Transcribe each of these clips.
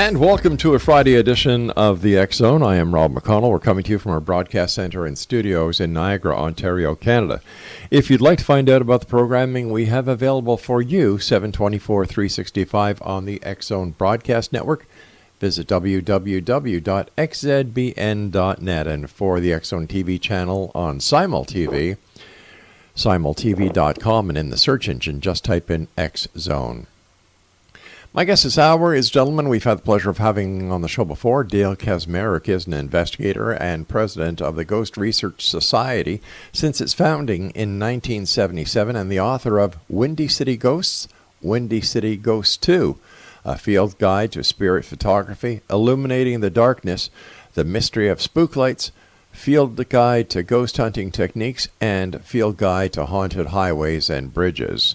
And welcome to a Friday edition of the X Zone. I am Rob McConnell. We're coming to you from our broadcast center and studios in Niagara, Ontario, Canada. If you'd like to find out about the programming we have available for you, 7/24/365 on the X Zone Broadcast Network, visit www.xzbn.net. And for the X Zone TV channel on Simul TV, simultv.com, and in the search engine, just type in X Zone. My guest this hour is a gentleman we've had the pleasure of having on the show before. Dale KACZMAREK is an investigator and president of the Ghost Research Society since its founding in 1977, and the author of Windy City Ghosts, Windy City Ghosts 2, a field guide to spirit photography, illuminating the darkness, the mystery of spook lights, field guide to ghost hunting techniques, and field guide to haunted highways and bridges.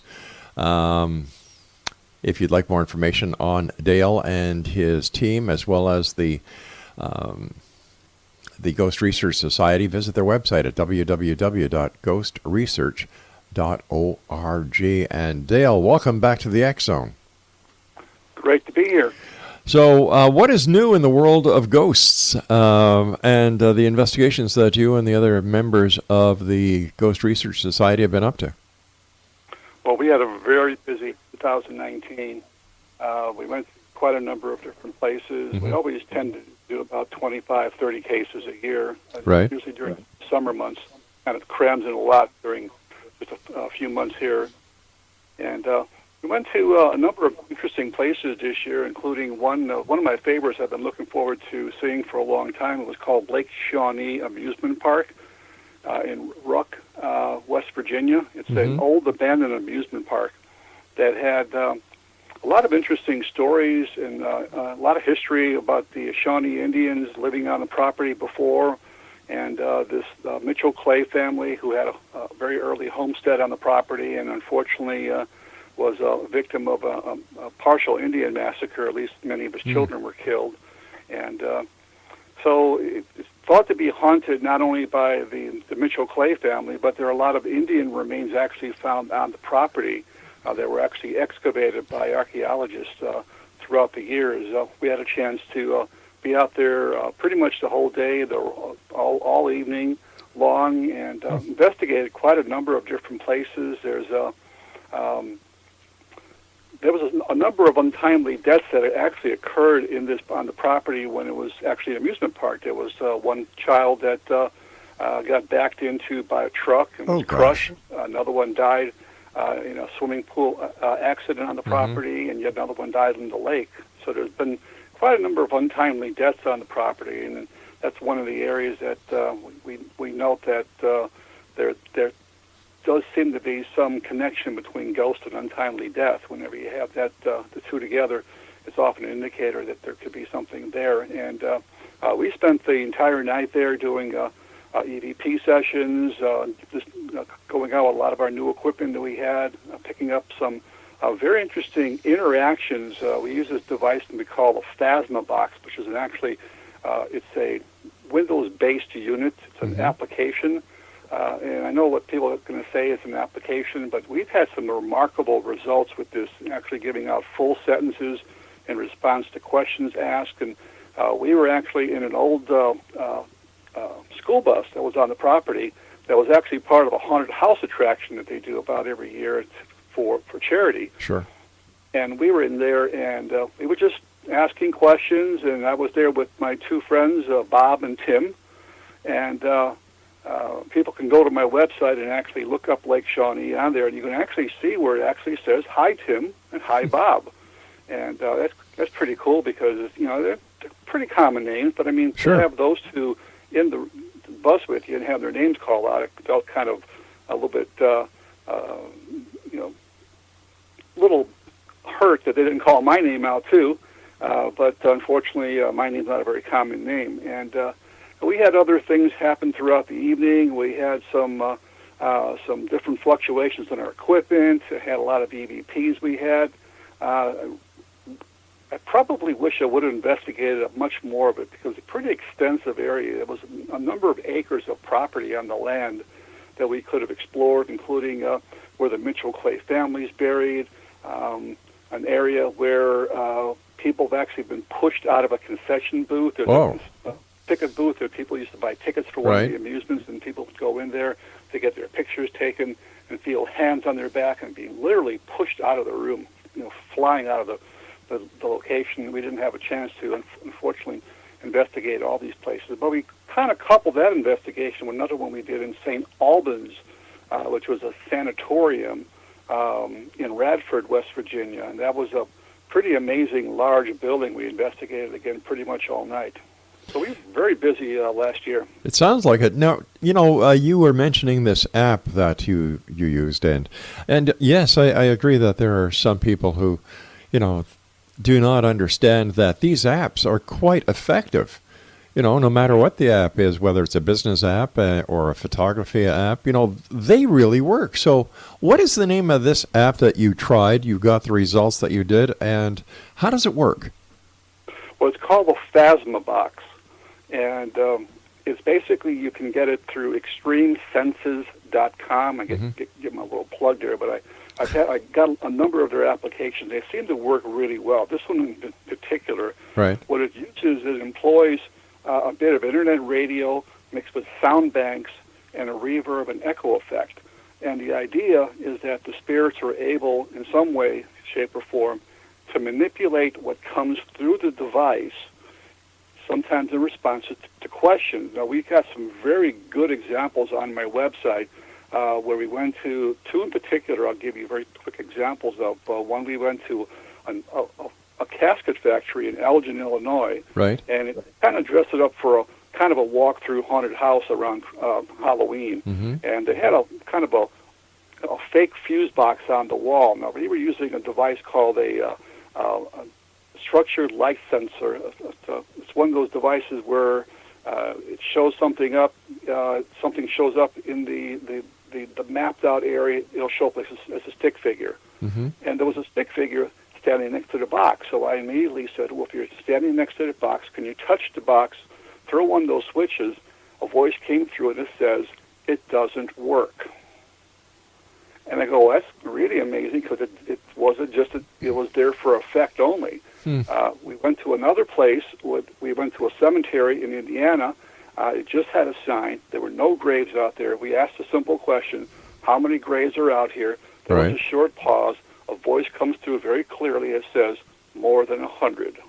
If you'd like more information on Dale and his team, as well as the Ghost Research Society, visit their website at www.ghostresearch.org. And Dale, welcome back to the X Zone. Great to be here. So what is new in the world of ghosts and the investigations that you and the other members of the Ghost Research Society have been up to? Well, we had a very busy 2019. We went to quite a number of different places. Mm-hmm. We always tend to do about 25, 30 cases a year. Right. Usually during the summer months. Kind of crams in a lot during just a few months here. And we went to a number of interesting places this year, including one of my favorites I've been looking forward to seeing for a long time. It was called Lake Shawnee Amusement Park in Rook, West Virginia. It's an old abandoned amusement park that had a lot of interesting stories and a lot of history about the Shawnee Indians living on the property before, and this Mitchell Clay family who had a very early homestead on the property and unfortunately was a victim of a partial Indian massacre. At least many of his children were killed. And so it's thought to be haunted not only by the Mitchell Clay family, but there are a lot of Indian remains actually found on the property. They were actually excavated by archaeologists throughout the years. We had a chance to be out there pretty much the whole day, all evening long, and investigated quite a number of different places. There was a number of untimely deaths that actually occurred on the property when it was actually an amusement park. There was one child that got backed into by a truck and was crushed. Another one died in a swimming pool accident on the property, and yet another one died in the lake. So there's been quite a number of untimely deaths on the property, and that's one of the areas that we note that there does seem to be some connection between ghost and untimely death. Whenever you have the two together, it's often an indicator that there could be something there. And we spent the entire night there doing EVP sessions, just going out with a lot of our new equipment that we had, picking up some very interesting interactions. We use this device that we call a Phasma box, which is it's a Windows-based unit. It's an application. And I know what people are going to say is an application, but we've had some remarkable results with this, actually giving out full sentences in response to questions asked. And we were actually in an old school bus that was on the property that was actually part of a haunted house attraction that they do about every year for charity. Sure. And we were in there, and we were just asking questions, and I was there with my two friends, Bob and Tim, and people can go to my website and actually look up Lake Shawnee on there, and you can actually see where it actually says "Hi Tim" and "Hi Bob," and that's pretty cool because they're pretty common names. But I mean, sure, to have those two in the bus with you and have their names called out, it felt kind of a little bit, little hurt that they didn't call my name out too. But unfortunately, my name's not a very common name, and we had other things happen throughout the evening. We had some different fluctuations in our equipment. It had a lot of EVPs we had. I probably wish I would have investigated much more of it because it's a pretty extensive area. There was a number of acres of property on the land that we could have explored, including where the Mitchell Clay family is buried. an area where people have actually been pushed out of a concession booth. There's a ticket booth where people used to buy tickets for one of the amusements, and people would go in there to get their pictures taken and feel hands on their back and being literally pushed out of the room, flying out of the location. We didn't have a chance to, unfortunately, investigate all these places. But we kind of coupled that investigation with another one we did in St. Albans, which was a sanatorium in Radford, West Virginia. And that was a pretty amazing, large building. We investigated, again, pretty much all night. So we were very busy last year. It sounds like it. Now, you were mentioning this app that you used, and yes, I agree that there are some people who, do not understand that these apps are quite effective. No matter what the app is, whether it's a business app or a photography app, they really work. So what is the name of this app that you tried, you got the results that you did, and how does it work? Well, it's called the Phasma Box. And it's basically, you can get it through extremesenses.com. I get my little plug there, but I got a number of their applications. They seem to work really well. This one in particular, what it uses, it employs a bit of internet radio mixed with sound banks and a reverb and echo effect. And the idea is that the spirits are able, in some way, shape, or form, to manipulate what comes through the device, sometimes in response to questions. Now, we've got some very good examples on my website where we went to two in particular. I'll give you very quick examples of. One, we went to a casket factory in Elgin, Illinois, and it kind of dressed it up for a kind of a walk-through haunted house around Halloween. And they had a kind of a fake fuse box on the wall. Now, we were using a device called a structured light sensor. It's one of those devices where it shows something up, something shows up in the mapped out area. It'll show up as a stick figure. And there was a stick figure standing next to the box. So I immediately said, well, if you're standing next to the box, can you touch the box, throw one of those switches? A voice came through and it says, it doesn't work. And I go, well, that's really amazing, because it wasn't just, it was there for effect only. We went to another place. We went to a cemetery in Indiana. It just had a sign. There were no graves out there. We asked a simple question, how many graves are out here? There was a short pause. A voice comes through very clearly. It says, more than 100.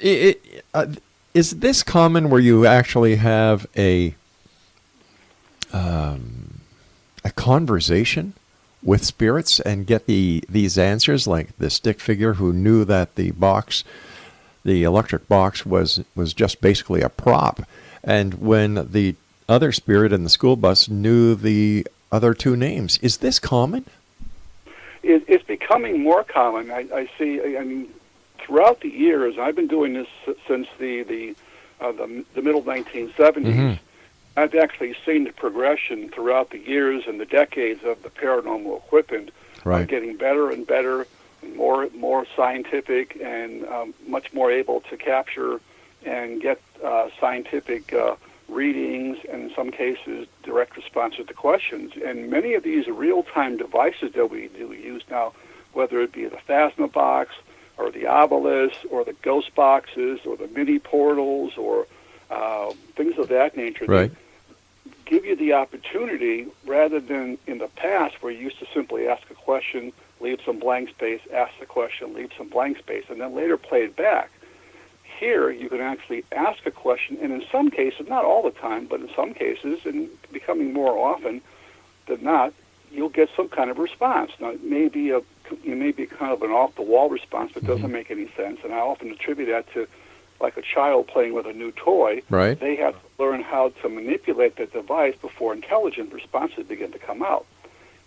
Is this common where you actually have a conversation with spirits and get these answers, like the stick figure who knew that the electric box was just basically a prop, and when the other spirit in the school bus knew the other two names? Is this common? It's becoming more common. I see. I mean, throughout the years, I've been doing this since the middle 1970s. I've actually seen the progression throughout the years and the decades of the paranormal equipment getting better and better, and more scientific, and much more able to capture and get scientific readings, and in some cases direct responses to questions. And many of these real-time devices that we do use now, whether it be the Phasma box or the obelisk or the ghost boxes or the mini portals or things of that nature, they give you the opportunity, rather than in the past where you used to simply ask a question, leave some blank space, ask the question, leave some blank space, and then later play it back. Here, you can actually ask a question, and in some cases, not all the time, but in some cases, and becoming more often than not, you'll get some kind of response. Now, it may be kind of an off-the-wall response that doesn't make any sense, and I often attribute that to like a child playing with a new toy. They have to learn how to manipulate the device before intelligent responses begin to come out.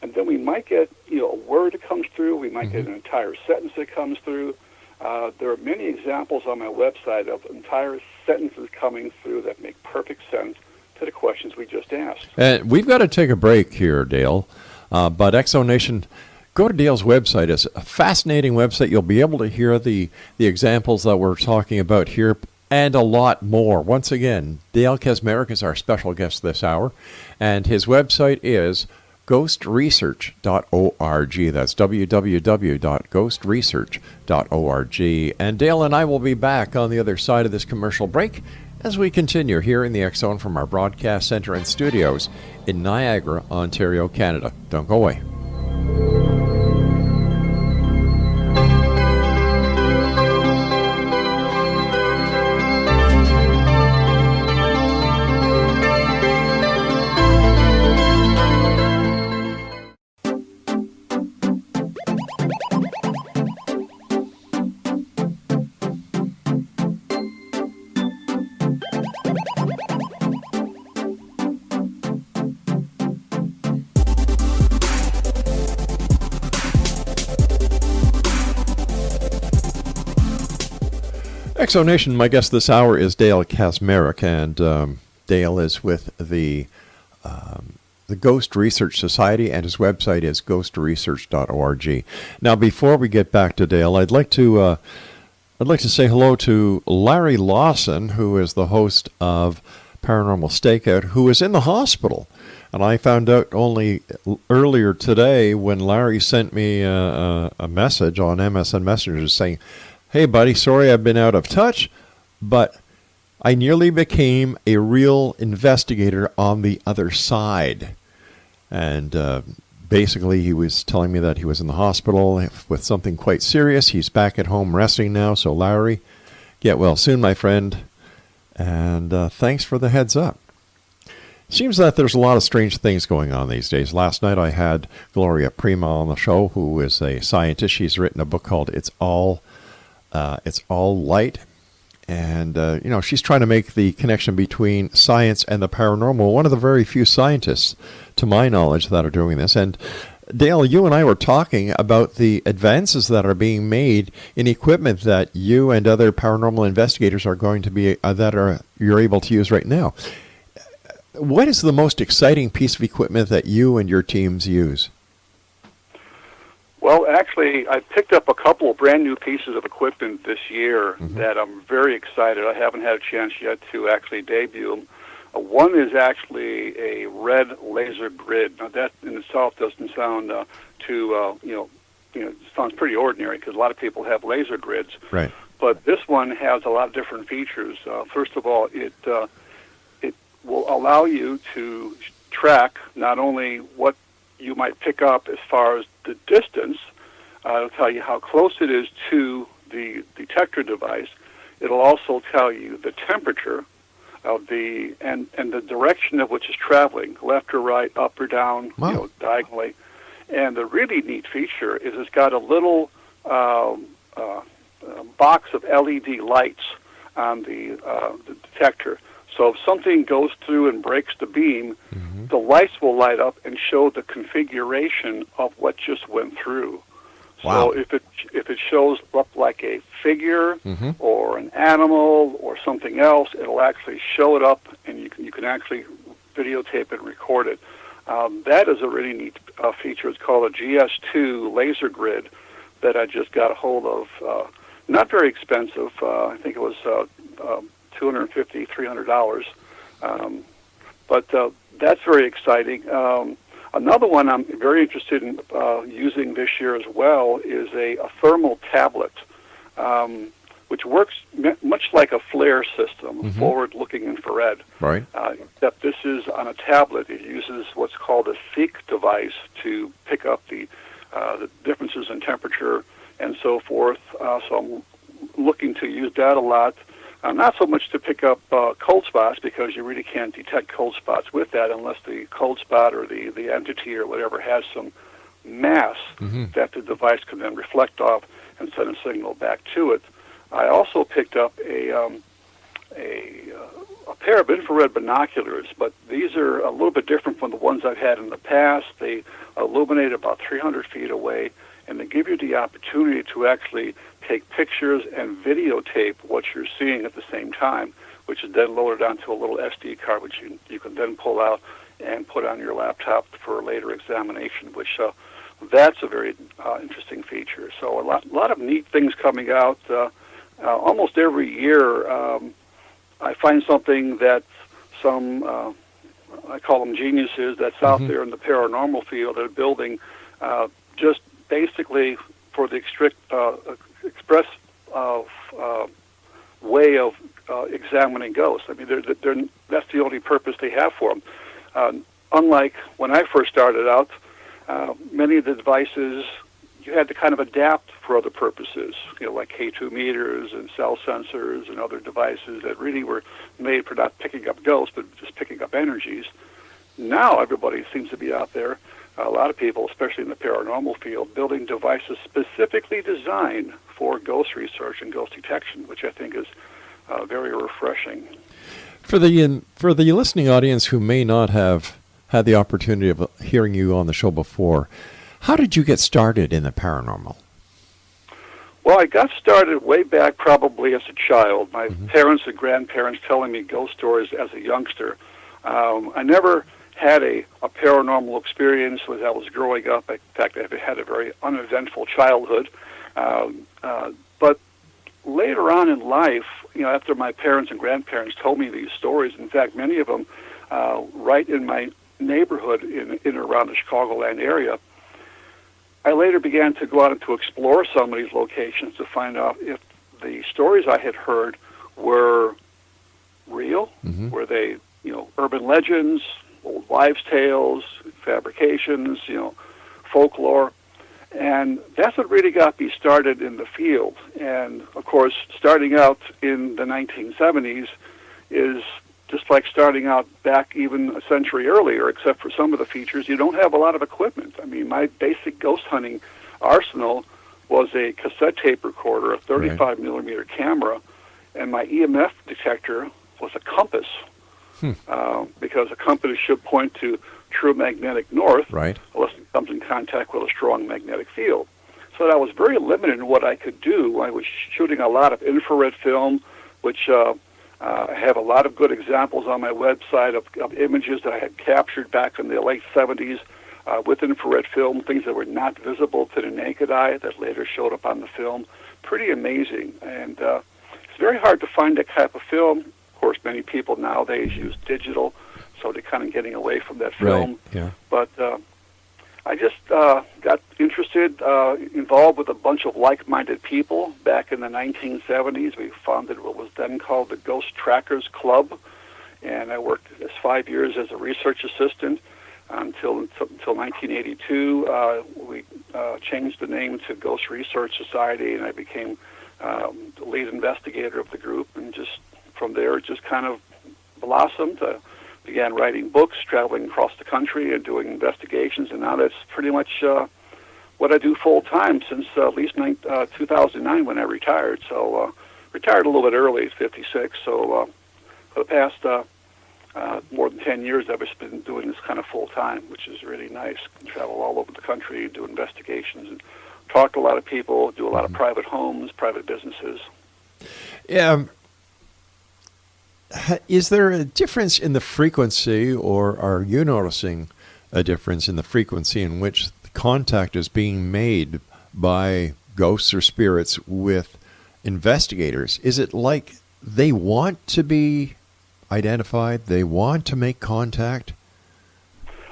And then we might get a word that comes through. We might get an entire sentence that comes through. There are many examples on my website of entire sentences coming through that make perfect sense to the questions we just asked. We've got to take a break here, Dale. But Exonation, go to Dale's website. It's a fascinating website. You'll be able to hear the examples that we're talking about here and a lot more. Once again, Dale KACZMAREK is our special guest this hour, and his website is ghostresearch.org. That's www.ghostresearch.org. And Dale and I will be back on the other side of this commercial break as we continue here in the X Zone from our broadcast center and studios in Niagara, Ontario, Canada. Don't go away. Exonation, my guest this hour is Dale KACZMAREK, and Dale is with the Ghost Research Society, and his website is ghostresearch.org. Now, before we get back to Dale, I'd like to say hello to Larry Lawson, who is the host of Paranormal Stakeout, who is in the hospital. And I found out only earlier today when Larry sent me a message on MSN Messenger saying, "Hey, buddy, sorry I've been out of touch, but I nearly became a real investigator on the other side." And basically, he was telling me that he was in the hospital with something quite serious. He's back at home resting now. So, Larry, get well soon, my friend. And thanks for the heads up. Seems that there's a lot of strange things going on these days. Last night, I had Gloria Prima on the show, who is a scientist. She's written a book called It's All Light, and she's trying to make the connection between science and the paranormal. One of the very few scientists, to my knowledge, that are doing this. And Dale, you and I were talking about the advances that are being made in equipment that you and other paranormal investigators are going to be you're able to use right now. What is the most exciting piece of equipment that you and your teams use? Well, actually, I picked up a couple of brand new pieces of equipment this year that I'm very excited. I haven't had a chance yet to actually debut them. One is actually a red laser grid. Now, that in itself doesn't sound it sounds pretty ordinary because a lot of people have laser grids. Right. But this one has a lot of different features. First of all, it will allow you to track not only what you might pick up as far as the distance. It'll tell you how close it is to the detector device. It'll also tell you the temperature of and the direction of which is traveling, left or right, up or down, wow, diagonally. And the really neat feature is it's got a little box of LED lights on the detector. So if something goes through and breaks the beam, the lights will light up and show the configuration of what just went through. Wow. So if it shows up like a figure or an animal or something else, it'll actually show it up, and you can actually videotape it and record it. That is a really neat feature. It's called a GS2 laser grid that I just got a hold of. Not very expensive. I think it was $250, $300. But that's very exciting. Another one I'm very interested in using this year as well is a thermal tablet, which works much like a flare system, forward-looking infrared. Right. Except this is on a tablet. It uses what's called a Seek device to pick up the differences in temperature and so forth. So I'm looking to use that a lot. Not so much to pick up cold spots, because you really can't detect cold spots with that unless the cold spot or the entity or whatever has some mass that the device can then reflect off and send a signal back to it. I also picked up a pair of infrared binoculars, but these are a little bit different from the ones I've had in the past. They illuminate about 300 feet away, and they give you the opportunity to actually take pictures and videotape what you're seeing at the same time, which is then loaded onto a little SD card, which you can then pull out and put on your laptop for later examination, which that's a very interesting feature. So a lot of neat things coming out. Almost every year I find something that some I call them geniuses, that's out there in the paranormal field that are building just basically for the express way of examining ghosts. I mean, that's the only purpose they have for them. Unlike when I first started out, many of the devices you had to kind of adapt for other purposes, like K2 meters and cell sensors and other devices that really were made for not picking up ghosts, but just picking up energies. Now everybody seems to be out there, a lot of people, especially in the paranormal field, building devices specifically designed for ghost research and ghost detection, which I think is very refreshing. For the listening audience who may not have had the opportunity of hearing you on the show before, how did you get started in the paranormal? Well, I got started way back probably as a child. My parents and grandparents telling me ghost stories as a youngster. I never had a paranormal experience as I was growing up. In fact, I had a very uneventful childhood. But later on in life, after my parents and grandparents told me these stories, in fact, many of them right in my neighborhood in and around the Chicagoland area, I later began to go out and to explore some of these locations to find out if the stories I had heard were real, were they, urban legends, old wives' tales, fabrications, folklore. And that's what really got me started in the field. And, of course, starting out in the 1970s is just like starting out back even a century earlier, except for some of the features. You don't have a lot of equipment. I mean, my basic ghost hunting arsenal was a cassette tape recorder, a 35 millimeter camera, and my EMF detector was a compass, because a compass should point to true magnetic north, unless it comes in contact with a strong magnetic field. So I was very limited in what I could do. I was shooting a lot of infrared film, which I have a lot of good examples on my website of images that I had captured back in the late 70s with infrared film, things that were not visible to the naked eye that later showed up on the film. Pretty amazing. And it's very hard to find that type of film. Of course, many people nowadays use digital, so they're kind of getting away from that film. But I just got interested, involved with a bunch of like-minded people back in the 1970s. We founded what was then called the Ghost Trackers Club, and I worked 5 years as a research assistant until 1982. We changed the name to Ghost Research Society, and I became the lead investigator of the group, and just from there it just kind of blossomed. Began writing books, traveling across the country and doing investigations, and now that's pretty much what I do full-time since at least 2009 when I retired. So retired a little bit early, 56, so for the past more than 10 years I've just been doing this kind of full-time, which is really nice. I travel all over the country, do investigations, and talk to a lot of people, do a lot of private homes, private businesses. Yeah. Is there a difference in the frequency, or are you noticing a difference in the frequency in which the contact is being made by ghosts or spirits with investigators? Is it like they want to be identified, they want to make contact?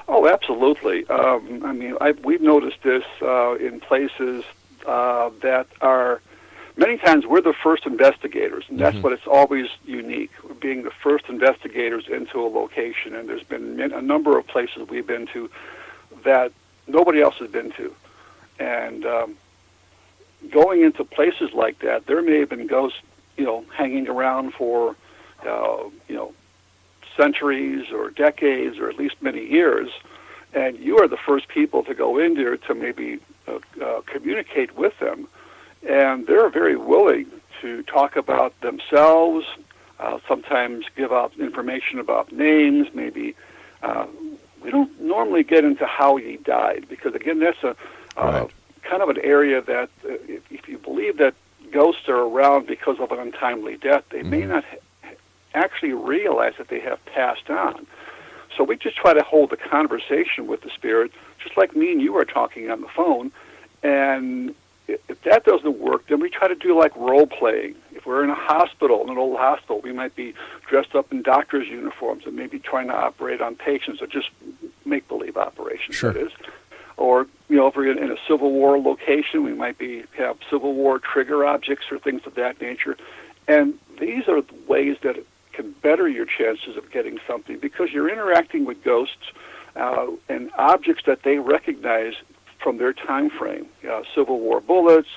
Oh, absolutely. I mean, we've noticed this in places that are... Many times we're the first investigators, and that's what it's always unique, being the first investigators into a location. And there's been a number of places we've been to that nobody else has been to. And going into places like that, there may have been ghosts, hanging around for, centuries or decades or at least many years. And you are the first people to go in there to maybe communicate with them. And they're very willing to talk about themselves, sometimes give out information about names. Maybe we don't normally get into how he died, because, again, that's a kind of an area that if you believe that ghosts are around because of an untimely death, they may not actually realize that they have passed on. So we just try to hold a conversation with the spirit, just like me and you are talking on the phone, and if that doesn't work, then we try to do like role-playing. If we're in a hospital, in an old hospital, we might be dressed up in doctor's uniforms and maybe trying to operate on patients, or just make-believe operations, Sure. that is. Or, if we're in a Civil War location, we might have Civil War trigger objects or things of that nature. And these are ways that can better your chances of getting something, because you're interacting with ghosts and objects that they recognize from their time frame. Civil War bullets,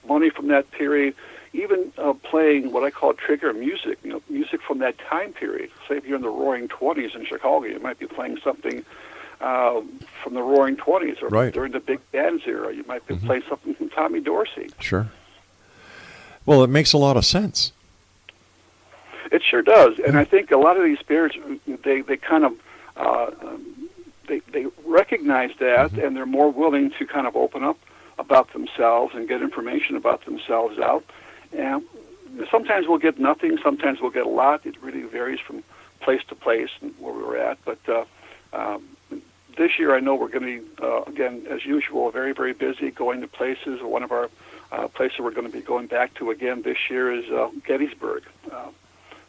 money from that period, even playing what I call trigger music, music from that time period. Say if you're in the Roaring 20s in Chicago, you might be playing something from the Roaring 20s, or during the Big Band's era, you might be playing something from Tommy Dorsey. Sure. Well, it makes a lot of sense. It sure does, and I think a lot of these spirits, they kind of they recognize that, and they're more willing to kind of open up about themselves and get information about themselves out. And sometimes we'll get nothing, sometimes we'll get a lot. It really varies from place to place and where we're at. But this year, I know we're going to be, again, as usual, very, very busy going to places. One of our places we're going to be going back to again this year is Gettysburg,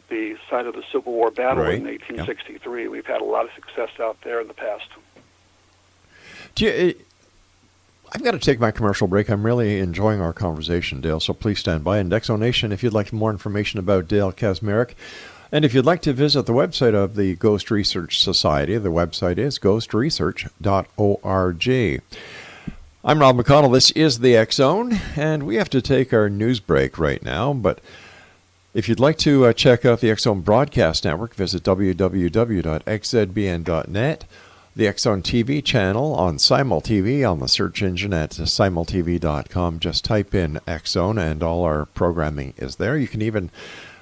the site of the Civil War battle in 1863. We've had a lot of success out there in the past. I've got to take my commercial break. I'm really enjoying our conversation, Dale, so please stand by. And Exo Nation, if you'd like more information about Dale KACZMAREK, and if you'd like to visit the website of the Ghost Research Society, the website is ghostresearch.org. I'm Rob McConnell. This is the X Zone, and we have to take our news break right now. But if you'd like to check out the X Zone Broadcast Network, visit www.xzbn.net. The X Zone TV channel on SimulTV on the search engine at simultv.com. Just type in X Zone, and all our programming is there. You can even,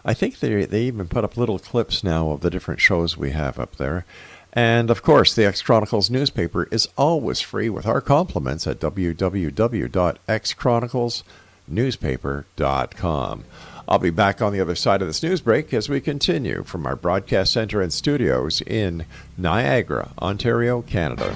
I think they even put up little clips now of the different shows we have up there. And, of course, the X Chronicles newspaper is always free with our compliments at www.xchroniclesnewspaper.com. I'll be back on the other side of this news break as we continue from our broadcast center and studios in Niagara, Ontario, Canada.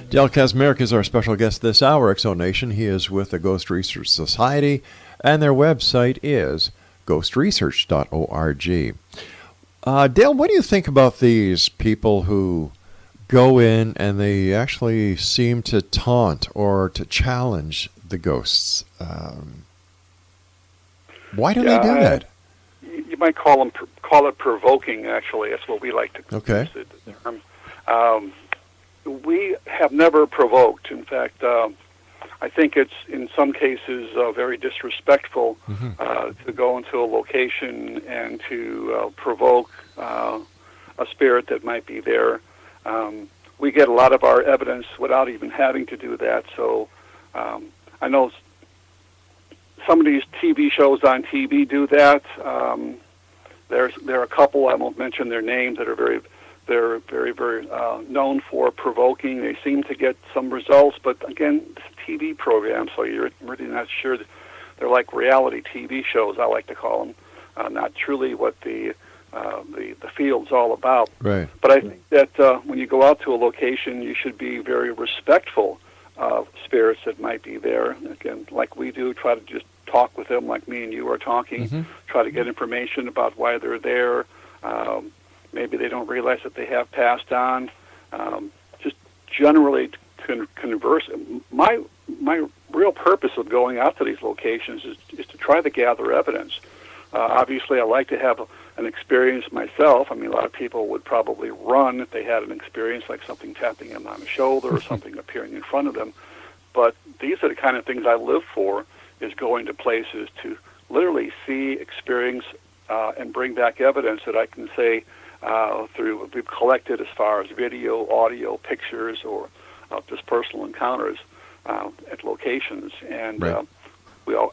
Dale KACZMAREK is our special guest this hour, Exo Nation. He is with the Ghost Research Society, and their website is ghostresearch.org. Dale, what do you think about these people who go in and they actually seem to taunt or to challenge the ghosts? Why do they do that? You might call it provoking, actually. That's what we like to use the term. We have never provoked. In fact, I think it's, in some cases, very disrespectful to go into a location and to provoke a spirit that might be there. We get a lot of our evidence without even having to do that. So I know some of these TV shows on TV do that. There are a couple, I won't mention their names, that are very known for provoking. They seem to get some results, but again, it's a TV program, so you're really not sure. They're like reality TV shows, I like to call them, not truly what the field's all about. Right. But I think that when you go out to a location, you should be very respectful of spirits that might be there. Again, like we do, try to just talk with them like me and you are talking, try to get information about why they're there. Maybe they don't realize that they have passed on. Just generally converse. My real purpose of going out to these locations is to try to gather evidence. Obviously, I like to have an experience myself. I mean, a lot of people would probably run if they had an experience like something tapping them on the shoulder or something appearing in front of them. But these are the kind of things I live for, is going to places to literally see, experience, and bring back evidence that I can say, through what we've collected as far as video, audio, pictures, or just personal encounters at locations, and Right.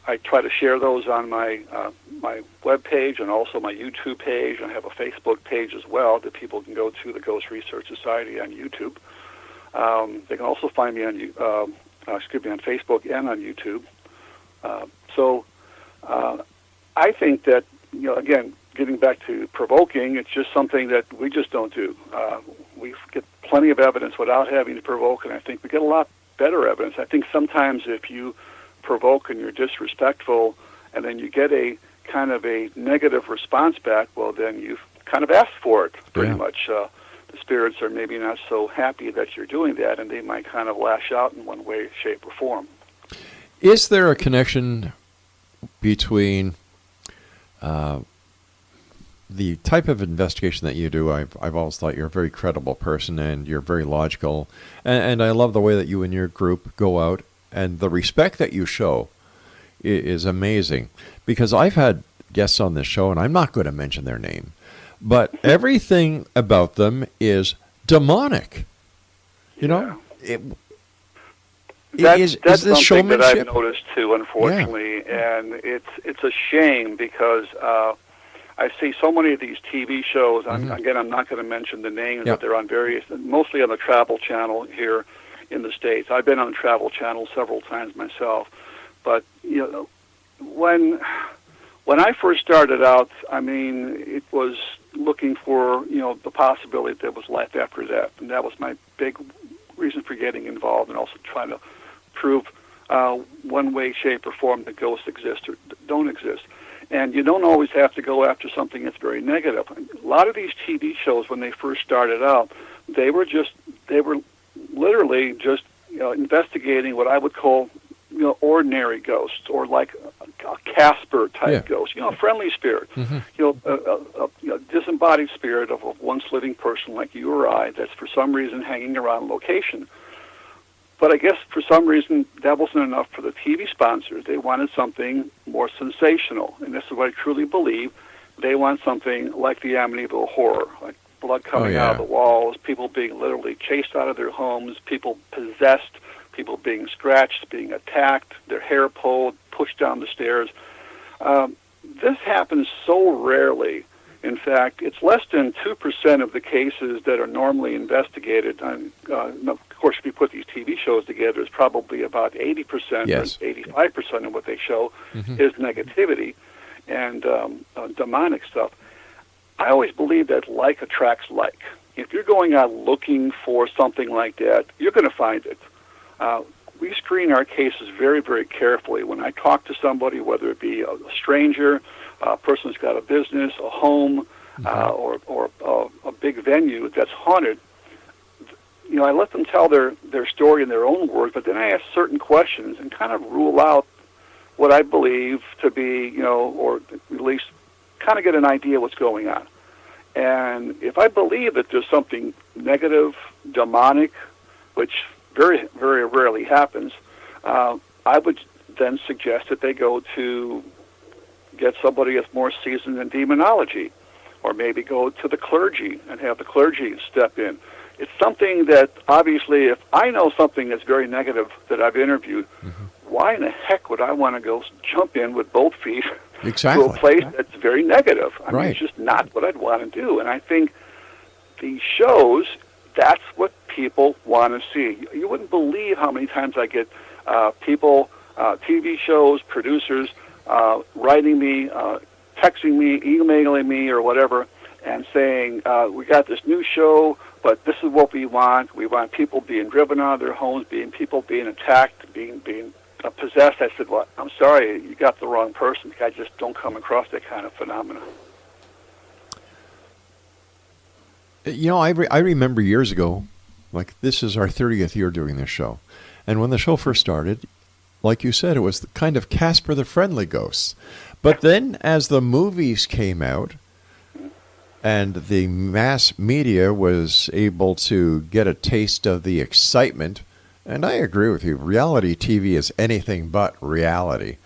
I try to share those on my web page and also my YouTube page. I have a Facebook page as well that people can go to, the Ghost Research Society on YouTube. They can also find me on on Facebook and on YouTube. So I think that, again, getting back to provoking, it's just something that we just don't do. We get plenty of evidence without having to provoke, and I think we get a lot better evidence. I think sometimes if you provoke and you're disrespectful, and then you get a kind of a negative response back, well, then you've kind of asked for it, pretty much. The spirits are maybe not so happy that you're doing that, and they might kind of lash out in one way, shape, or form. Is there a connection between the type of investigation that you do? I've always thought you're a very credible person, and you're very logical, and I love the way that you and your group go out, and the respect that you show is amazing, because I've had guests on this show, and I'm not going to mention their name, but everything about them is demonic. That's Is this something showmanship? that I've noticed too, unfortunately, and it's a shame because I see so many of these TV shows. Again, I'm not going to mention the names, but they're on mostly on the Travel Channel here in the States. I've been on the Travel Channel several times myself, but when I first started out, I mean, it was looking for the possibility that there was life after death, and that was my big reason for getting involved, and also trying to prove one way, shape, or form that ghosts exist or don't exist. And you don't always have to go after something that's very negative. A lot of these TV shows, when they first started out, they were literally just investigating what I would call ordinary ghosts, or like a Casper type ghost, a friendly spirit, a disembodied spirit of a once living person like you or I that's for some reason hanging around a location. But I guess for some reason that wasn't enough for the TV sponsors. They wanted something more sensational, and this is what I truly believe. They want something like the Amityville Horror, like blood coming out of the walls, people being literally chased out of their homes, people possessed, people being scratched, being attacked, their hair pulled, pushed down the stairs. This happens so rarely. In fact, it's less than 2% of the cases that are normally investigated. Of course, if you put these TV shows together, it's probably about 80% or 85% of what they show is negativity and demonic stuff. I always believe that like attracts like. If you're going out looking for something like that, you're going to find it. We screen our cases very, very carefully. When I talk to somebody, whether it be a stranger, a person who's got a business, a home, or a big venue that's haunted, I let them tell their story in their own words, but then I ask certain questions and kind of rule out what I believe to be, or at least kind of get an idea what's going on. And if I believe that there's something negative, demonic, which very, very rarely happens, I would then suggest that they go to get somebody that's more seasoned in demonology, or maybe go to the clergy and have the clergy step in. It's something that, obviously, if I know something that's very negative that I've interviewed, why in the heck would I want to go jump in with both feet to a place that's very negative? I mean, it's just not what I'd want to do. And I think these shows, that's what people want to see. You wouldn't believe how many times I get people, TV shows, producers, writing me, texting me, emailing me, or whatever, and saying, we got this new show, but this is what we want. We want people being driven out of their homes, people being attacked, being possessed. I said, well, I'm sorry, you got the wrong person. I just don't come across that kind of phenomenon. I remember years ago, like this is our 30th year doing this show, and when the show first started, like you said, it was the kind of Casper the Friendly Ghosts. But then as the movies came out and the mass media was able to get a taste of the excitement, and I agree with you, reality TV is anything but reality.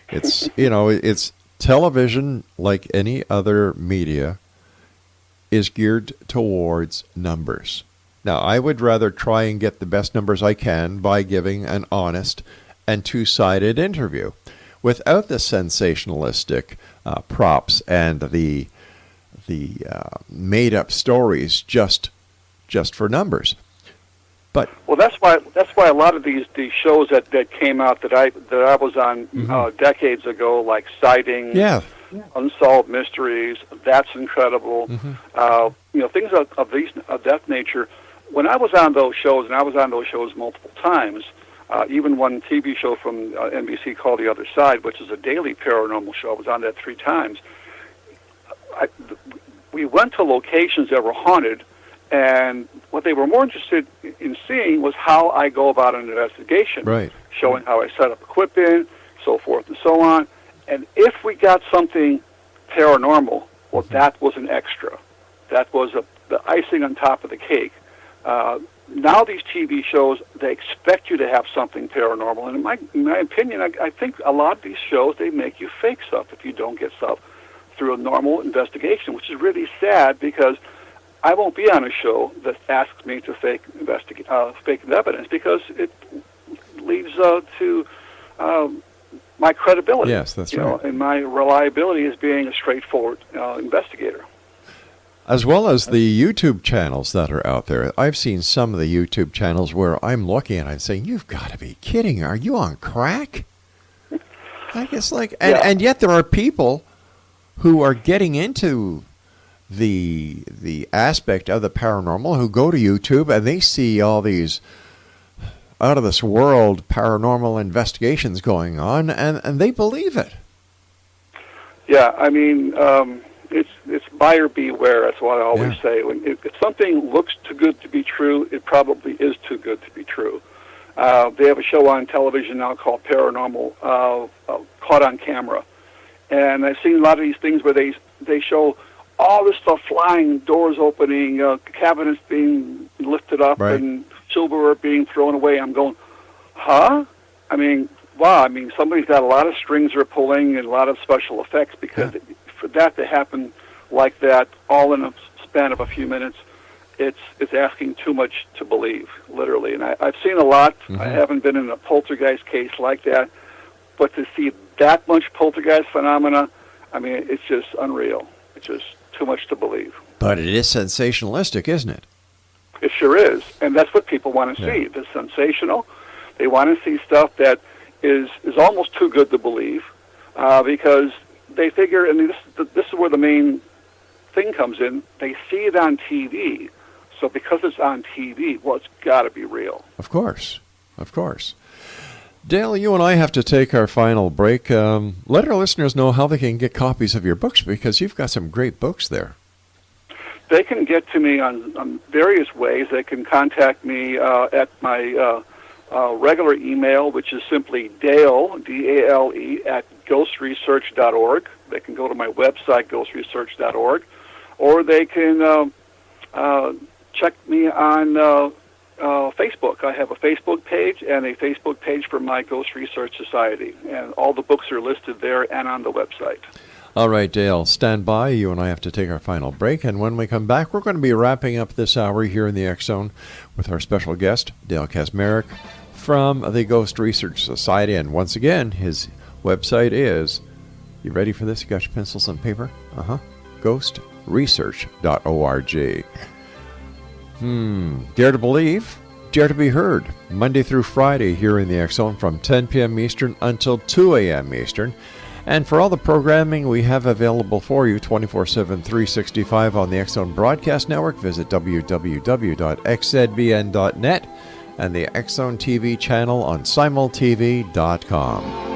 It's, it's television, like any other media, is geared towards numbers. Now, I would rather try and get the best numbers I can by giving an honest and two-sided interview without the sensationalistic props and the made-up stories just for numbers. But well, that's why a lot of these shows that came out that I was on decades ago, like Sighting, Unsolved Mysteries, That's Incredible, things of that nature. When I was on those shows, and I was on those shows multiple times, even one TV show from NBC called The Other Side, which is a daily paranormal show. I was on that 3 times. We went to locations that were haunted, and what they were more interested in seeing was how I go about an investigation, right, showing how I set up equipment, so forth and so on. And if we got something paranormal, well, that was an extra. That was the icing on top of the cake. Now these TV shows, they expect you to have something paranormal. And in my opinion, I think a lot of these shows, they make you fake stuff if you don't get stuff through a normal investigation, which is really sad because I won't be on a show that asks me to fake evidence because it leads to my credibility. Yes, that's right. And my reliability as being a straightforward investigator. As well as the YouTube channels that are out there. I've seen some of the YouTube channels where I'm looking and I'm saying, you've got to be kidding. Are you on crack? I guess and yet there are people who are getting into the aspect of the paranormal who go to YouTube and they see all these out of this world paranormal investigations going on and they believe it. Yeah, I mean, it's buyer beware. That's what I always say. If something looks too good to be true, it probably is too good to be true. They have a show on television now called Paranormal, Caught on Camera. And I've seen a lot of these things where they show all this stuff flying, doors opening, cabinets being lifted up, right, and silverware being thrown away. I'm going, huh? I mean, wow. I mean, somebody's got a lot of strings they're pulling and a lot of special effects because for that to happen like that, all in a span of a few minutes, it's asking too much to believe, literally. And I've seen a lot. I haven't been in a poltergeist case like that, but to see that much poltergeist phenomena, I mean, it's just unreal. It's just too much to believe. But it is sensationalistic, isn't it? It sure is, and that's what people want to see. It's sensational. They want to see stuff that is almost too good to believe, because they figure, and this is where the main thing comes in. They see it on TV, so because it's on TV, well, it's got to be real. Of course, of course. Dale, you and I have to take our final break. Let our listeners know how they can get copies of your books, because you've got some great books there. They can get to me on various ways. They can contact me at my regular email, which is simply Dale, D-A-L-E, at ghostresearch.org. They can go to my website, ghostresearch.org, or they can check me on Facebook. I have a Facebook page and a Facebook page for my Ghost Research Society, and all the books are listed there and on the website. All right, Dale, stand by. You and I have to take our final break, and when we come back, we're going to be wrapping up this hour here in the X Zone with our special guest, Dale KACZMAREK, from the Ghost Research Society. And once again, his website is, you ready for this? You got your pencils and paper? Ghostresearch.org. Dare to believe, dare to be heard. Monday through Friday here in the X Zone from 10 p.m. Eastern until 2 a.m. Eastern. And for all the programming we have available for you 24/7, 365 on the X Zone Broadcast Network, visit www.xzbn.net and the X Zone TV channel on simultv.com.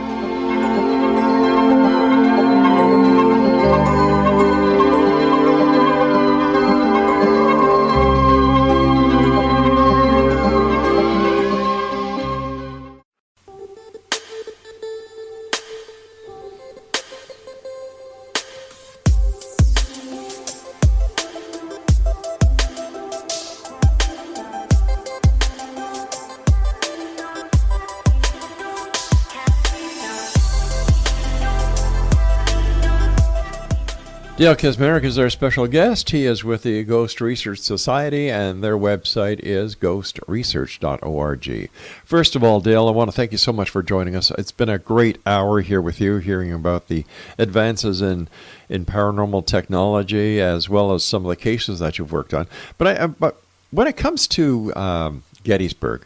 Dale KACZMAREK is our special guest. He is with the Ghost Research Society, and their website is ghostresearch.org. First of all, Dale, I want to thank you so much for joining us. It's been a great hour here with you, hearing about the advances in paranormal technology, as well as some of the cases that you've worked on. But when it comes to Gettysburg,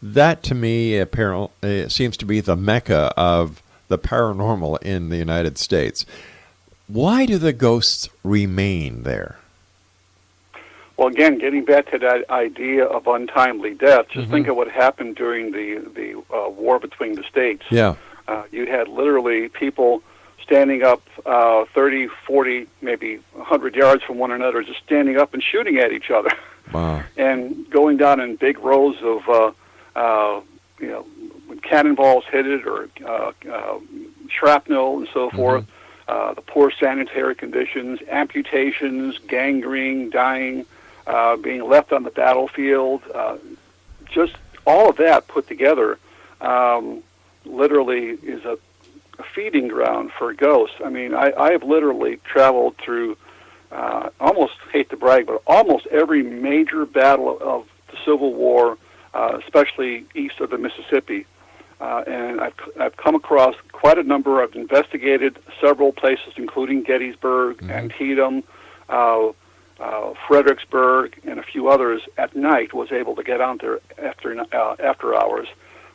that to me apparently seems to be the mecca of the paranormal in the United States. Why do the ghosts remain there? Well, again, getting back to that idea of untimely death, just think of what happened during the war between the states. Yeah. You had literally people standing up 30, 40, maybe 100 yards from one another, just standing up and shooting at each other. Wow. And going down in big rows of, when cannonballs hit it, or shrapnel and so forth. The poor sanitary conditions, amputations, gangrene, dying, being left on the battlefield, just all of that put together literally is a feeding ground for ghosts. I mean, I have literally traveled through, almost hate to brag, but almost every major battle of the Civil War, especially east of the Mississippi. And I've come across quite a number. I've investigated several places, including Gettysburg, Antietam, Fredericksburg, and a few others. At night, was able to get out there after hours.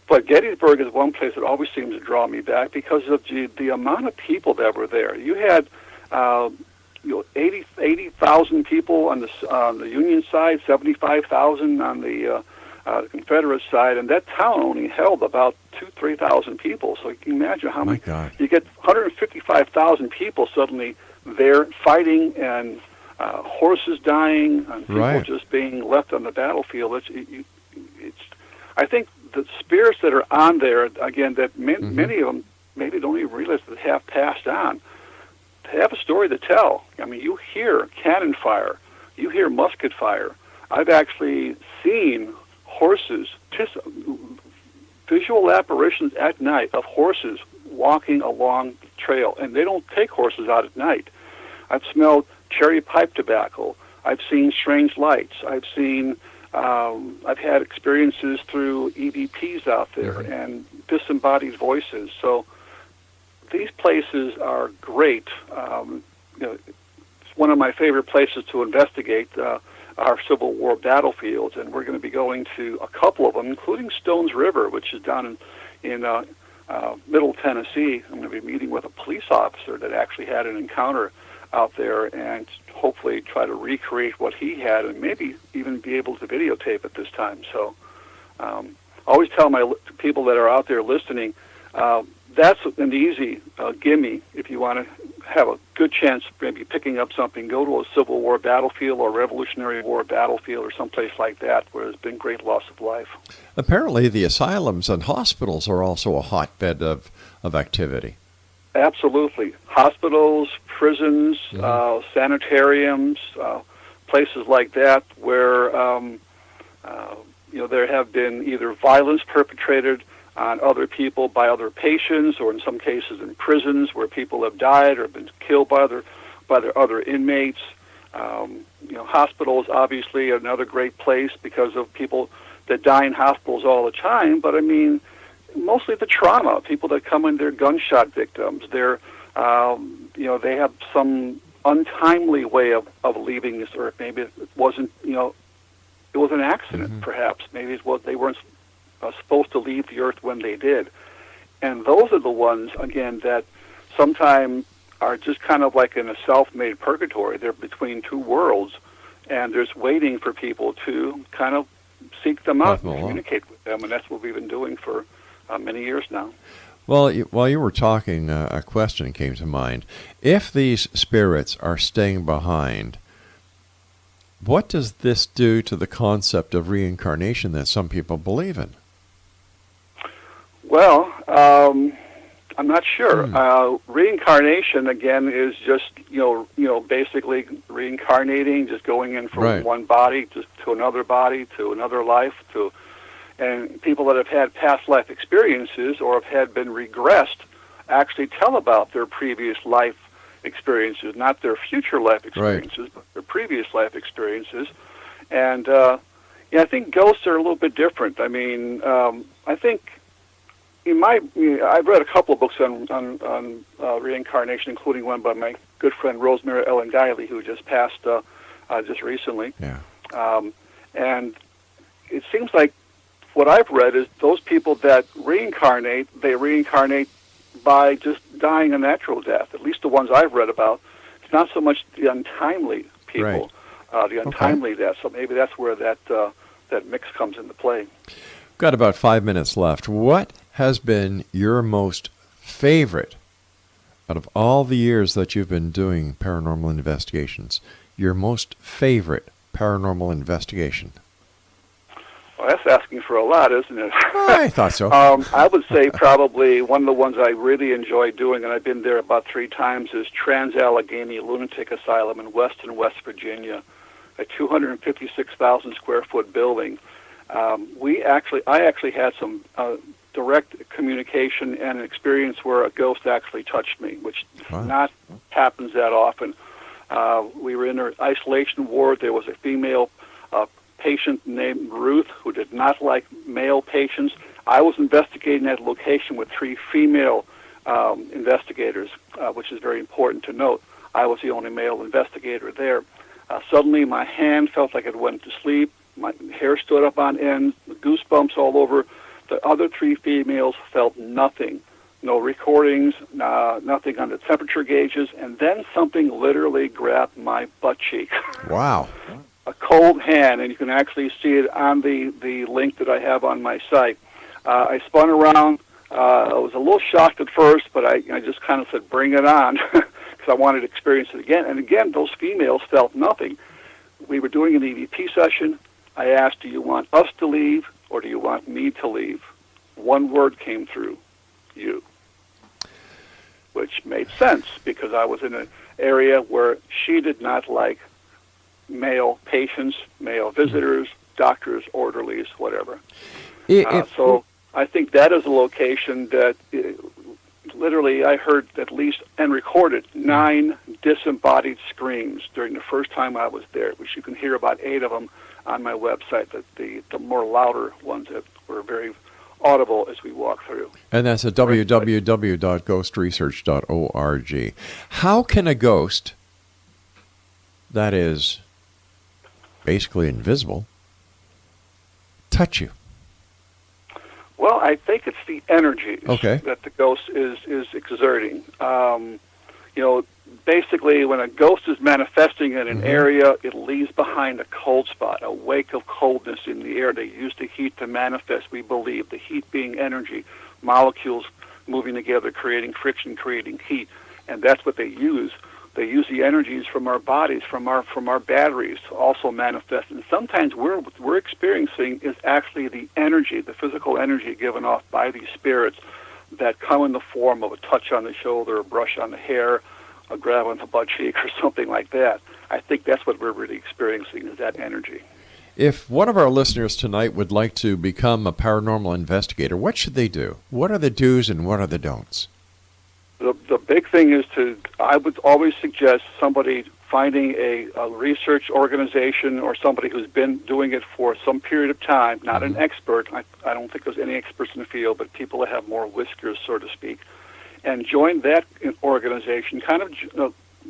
But Gettysburg is one place that always seems to draw me back because of the amount of people that were there. You had 80,000 people on the Union side, 75,000 on the Confederate side, and that town only held about 2,000-3,000 people. So you can imagine how many. You get 155,000 people suddenly there fighting, and horses dying, and people just being left on the battlefield. I think the spirits that are on there, again, that many of them maybe don't even realize that they have passed on. They have a story to tell. I mean, you hear cannon fire, you hear musket fire. I've actually seen horses, visual apparitions at night of horses walking along the trail, and they don't take horses out at night. I've smelled cherry pipe tobacco. I've seen strange lights. I've had experiences through EVPs out there and disembodied voices. So these places are great. It's one of my favorite places to investigate our Civil War battlefields, and we're going to be going to a couple of them, including Stones River, which is down in Middle Tennessee. I'm going to be meeting with a police officer that actually had an encounter out there, and hopefully try to recreate what he had, and maybe even be able to videotape it this time. So I always tell my people that are out there listening, that's an easy gimme if you want to have a good chance maybe picking up something. Go to a Civil War battlefield or Revolutionary War battlefield or someplace like that where there's been great loss of life. Apparently the asylums and hospitals are also a hotbed of activity. Absolutely. Hospitals, prisons, sanitariums, places like that where there have been either violence perpetrated on other people by other patients, or in some cases in prisons where people have died or been killed by their other inmates. Hospitals, obviously, another great place because of people that die in hospitals all the time. But I mean, mostly the trauma. People that come in, they're gunshot victims. They're, they have some untimely way of leaving this earth. Maybe it wasn't, it was an accident, perhaps. Maybe they weren't supposed to leave the earth when they did. And those are the ones, again, that sometimes are just kind of like in a self-made purgatory. They're between two worlds, and there's waiting for people to kind of seek them out and communicate with them, and that's what we've been doing for many years now. Well, while you were talking, a question came to mind. If these spirits are staying behind, what does this do to the concept of reincarnation that some people believe in? Well, I'm not sure. Reincarnation, again, is just basically reincarnating, just going in from one body just to another life, and people that have had past life experiences or have been regressed actually tell about their previous life experiences, not their future life experiences, but their previous life experiences. And I think ghosts are a little bit different. I mean, I think I've read a couple of books on reincarnation, including one by my good friend Rosemary Ellen Guiley, who just passed just recently. Yeah. And it seems like what I've read is those people that reincarnate, they reincarnate by just dying a natural death, at least the ones I've read about. It's not so much the untimely people, the untimely death. So maybe that's where that mix comes into play. Got about 5 minutes left. What has been your most favorite, out of all the years that you've been doing paranormal investigations, your most favorite paranormal investigation? Well, that's asking for a lot, isn't it? I thought so. I would say probably one of the ones I really enjoy doing, and I've been there about 3 times, is Trans-Allegheny Lunatic Asylum in Weston, West Virginia, a 256,000 square foot building. I actually had some direct communication and an experience where a ghost actually touched me, which not happens that often. We were in an isolation ward. There was a female patient named Ruth who did not like male patients. I was investigating that location with 3 female investigators, which is very important to note. I was the only male investigator there. Suddenly my hand felt like it went to sleep. My hair stood up on end, goosebumps all over. The other 3 females felt nothing. No recordings, nothing on the temperature gauges, and then something literally grabbed my butt cheek. Wow. A cold hand, and you can actually see it on the link that I have on my site. I spun around. I was a little shocked at first, but I just kind of said, bring it on, because I wanted to experience it again. And again, those females felt nothing. We were doing an EVP session. I asked, do you want us to leave, or do you want me to leave? One word came through, you, which made sense, because I was in an area where she did not like male patients, male visitors, doctors, orderlies, whatever. So I think that is a location that literally I heard at least and recorded 9 disembodied screams during the first time I was there, which you can hear about 8 of them on my website, the more louder ones that were very audible as we walk through. And that's at www.ghostresearch.org. How can a ghost that is basically invisible touch you? Well, I think it's the energy that the ghost is exerting. Basically, when a ghost is manifesting in an area, it leaves behind a cold spot, a wake of coldness in the air. They use the heat to manifest, we believe, the heat being energy, molecules moving together, creating friction, creating heat, and that's what they use. They use the energies from our bodies, from our batteries to also manifest. And sometimes what we're experiencing is actually the energy, the physical energy given off by these spirits that come in the form of a touch on the shoulder, a brush on the hair, a grab on the butt cheek, or something like that. I think that's what we're really experiencing, is that energy. If one of our listeners tonight would like to become a paranormal investigator, what should they do? What are the do's and what are the don'ts? The big thing is I would always suggest somebody finding a research organization or somebody who's been doing it for some period of time, not an expert. I don't think there's any experts in the field, but people that have more whiskers, so to speak, and join that organization, kind of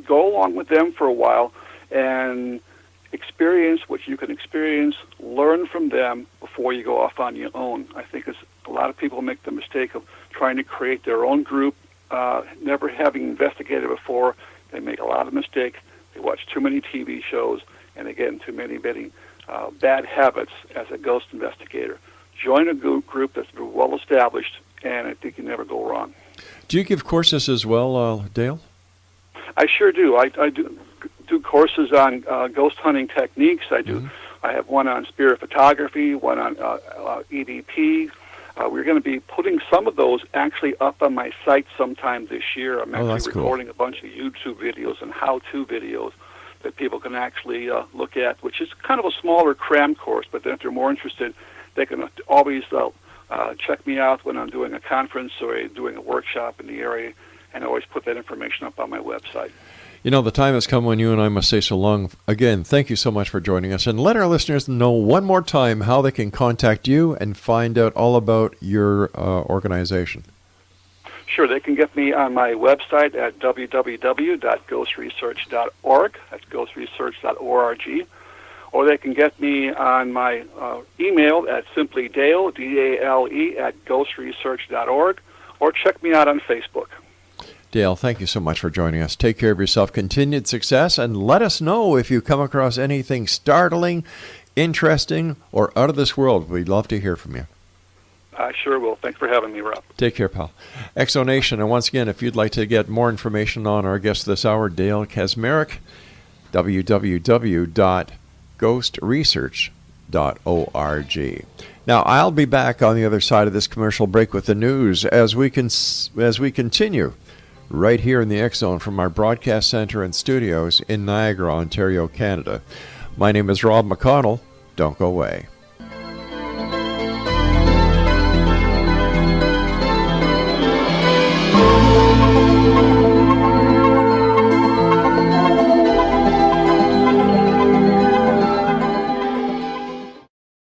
go along with them for a while and experience what you can experience, learn from them before you go off on your own. I think a lot of people make the mistake of trying to create their own group, never having investigated before. They make a lot of mistakes. They watch too many TV shows, and they get into many bad habits as a ghost investigator. Join a group that's well established, and I think you never go wrong. Do you give courses as well, Dale? I sure do. I do courses on ghost hunting techniques. I do. I have one on spirit photography, one on EVP. We're going to be putting some of those actually up on my site sometime this year. I'm actually recording a bunch of YouTube videos and how-to videos that people can actually look at, which is kind of a smaller cram course, but then if they're more interested, they can always check me out when I'm doing a conference or doing a workshop in the area, and I always put that information up on my website. You know, the time has come when you and I must say so long. Again, thank you so much for joining us. And let our listeners know one more time how they can contact you and find out all about your organization. Sure, they can get me on my website at www.ghostresearch.org. That's ghostresearch.org. Or they can get me on my email at simply Dale, D-A-L-E, at ghostresearch.org. Or check me out on Facebook. Dale, thank you so much for joining us. Take care of yourself. Continued success, and let us know if you come across anything startling, interesting, or out of this world. We'd love to hear from you. I sure will. Thanks for having me, Rob. Take care, pal. XZonation, and once again, if you'd like to get more information on our guest this hour, Dale KACZMAREK, www.ghostresearch.org. Now, I'll be back on the other side of this commercial break with the news as we continue right here in the X Zone from our broadcast center and studios in Niagara, Ontario, Canada. My name is Rob McConnell. Don't go away.